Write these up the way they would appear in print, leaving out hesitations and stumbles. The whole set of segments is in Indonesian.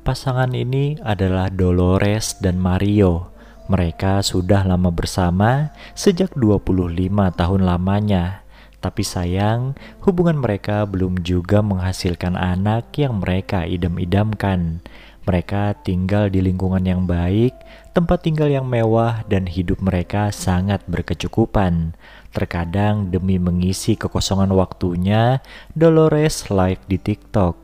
Pasangan ini adalah Dolores dan Mario. Mereka sudah lama bersama sejak 25 tahun lamanya. Tapi sayang, hubungan mereka belum juga menghasilkan anak yang mereka idam-idamkan. Mereka tinggal di lingkungan yang baik, tempat tinggal yang mewah, dan hidup mereka sangat berkecukupan. Terkadang demi mengisi kekosongan waktunya, Dolores live di TikTok.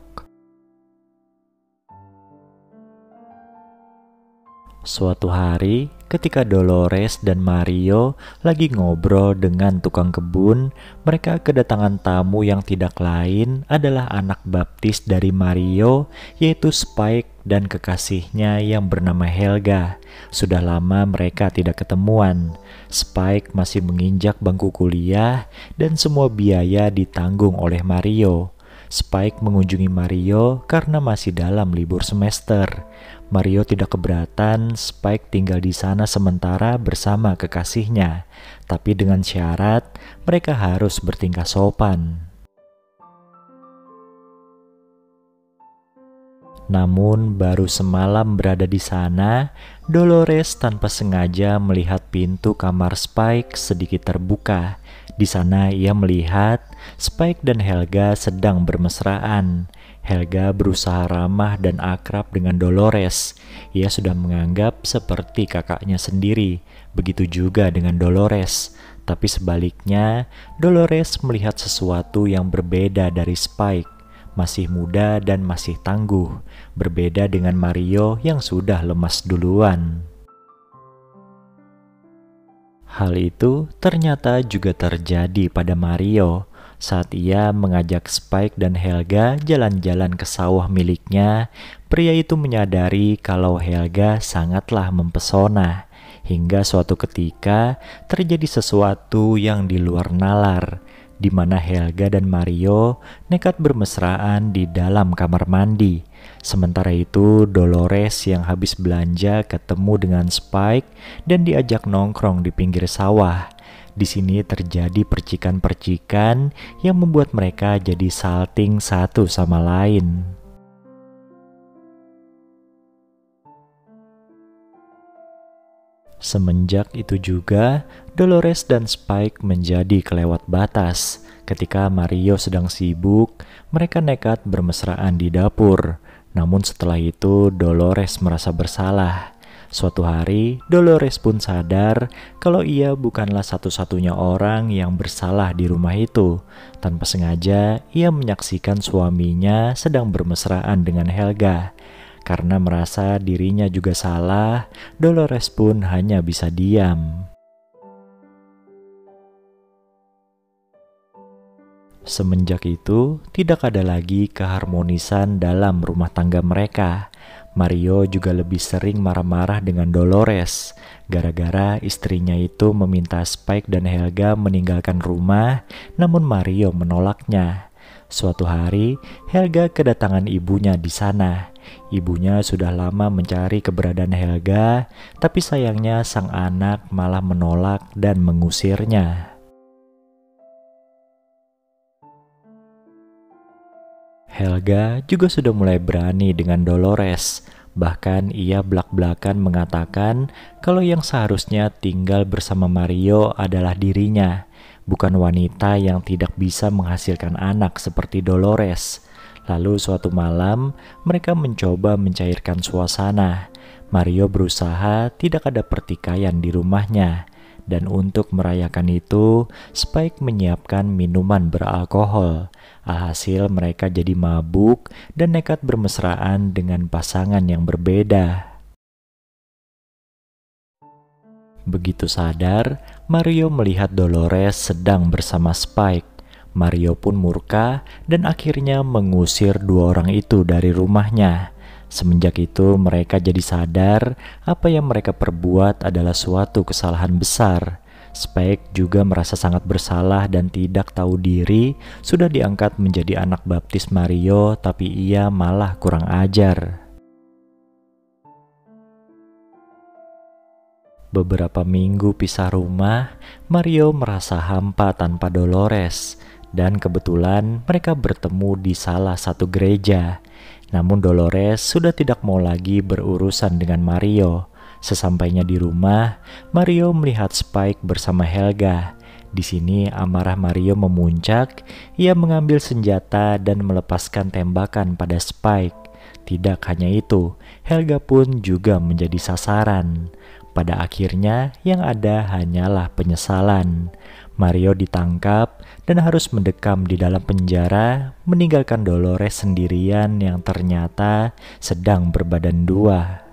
Suatu hari, ketika Dolores dan Mario lagi ngobrol dengan tukang kebun, mereka kedatangan tamu yang tidak lain adalah anak baptis dari Mario, yaitu Spike dan kekasihnya yang bernama Helga. Sudah lama mereka tidak ketemuan. Spike masih menginjak bangku kuliah dan semua biaya ditanggung oleh Mario. Spike mengunjungi Mario karena masih dalam libur semester. Mario tidak keberatan Spike tinggal di sana sementara bersama kekasihnya, tapi dengan syarat mereka harus bertingkah sopan. Namun baru semalam berada di sana, Dolores tanpa sengaja melihat pintu kamar Spike sedikit terbuka. Di sana ia melihat Spike dan Helga sedang bermesraan. Helga berusaha ramah dan akrab dengan Dolores. Ia sudah menganggap seperti kakaknya sendiri. Begitu juga dengan Dolores. Tapi sebaliknya, Dolores melihat sesuatu yang berbeda dari Spike. Masih muda dan masih tangguh, berbeda dengan Mario yang sudah lemas duluan. Hal itu ternyata juga terjadi pada Mario saat ia mengajak Spike dan Helga jalan-jalan ke sawah miliknya. Pria itu menyadari kalau Helga sangatlah mempesona, hingga suatu ketika terjadi sesuatu yang di luar nalar, di mana Helga dan Mario nekat bermesraan di dalam kamar mandi. Sementara itu, Dolores yang habis belanja ketemu dengan Spike dan diajak nongkrong di pinggir sawah. Di sini terjadi percikan-percikan yang membuat mereka jadi salting satu sama lain. Semenjak itu juga, Dolores dan Spike menjadi kelewat batas. Ketika Mario sedang sibuk, mereka nekat bermesraan di dapur. Namun setelah itu, Dolores merasa bersalah. Suatu hari, Dolores pun sadar kalau ia bukanlah satu-satunya orang yang bersalah di rumah itu. Tanpa sengaja, ia menyaksikan suaminya sedang bermesraan dengan Helga. Karena merasa dirinya juga salah, Dolores pun hanya bisa diam. Semenjak itu, tidak ada lagi keharmonisan dalam rumah tangga mereka. Mario juga lebih sering marah-marah dengan Dolores, gara-gara istrinya itu meminta Spike dan Helga meninggalkan rumah, namun Mario menolaknya. Suatu hari, Helga kedatangan ibunya di sana. Ibunya sudah lama mencari keberadaan Helga, tapi sayangnya sang anak malah menolak dan mengusirnya. Helga juga sudah mulai berani dengan Dolores. Bahkan ia belak-belakan mengatakan kalau yang seharusnya tinggal bersama Mario adalah dirinya, bukan wanita yang tidak bisa menghasilkan anak seperti Dolores. Lalu suatu malam, mereka mencoba mencairkan suasana. Mario berusaha tidak ada pertikaian di rumahnya. Dan untuk merayakan itu, Spike menyiapkan minuman beralkohol. Alhasil mereka jadi mabuk dan nekat bermesraan dengan pasangan yang berbeda. Begitu sadar, Mario melihat Dolores sedang bersama Spike. Mario pun murka dan akhirnya mengusir dua orang itu dari rumahnya. Semenjak itu mereka jadi sadar apa yang mereka perbuat adalah suatu kesalahan besar. Spike juga merasa sangat bersalah dan tidak tahu diri sudah diangkat menjadi anak baptis Mario, tapi ia malah kurang ajar. Beberapa minggu pisah rumah, Mario merasa hampa tanpa Dolores. Dan kebetulan mereka bertemu di salah satu gereja. Namun Dolores sudah tidak mau lagi berurusan dengan Mario. Sesampainya di rumah, Mario melihat Spike bersama Helga. Di sini amarah Mario memuncak. Ia mengambil senjata dan melepaskan tembakan pada Spike. Tidak hanya itu, Helga pun juga menjadi sasaran. Pada akhirnya yang ada hanyalah penyesalan. Mario ditangkap dan harus mendekam di dalam penjara, meninggalkan Dolores sendirian yang ternyata sedang berbadan dua.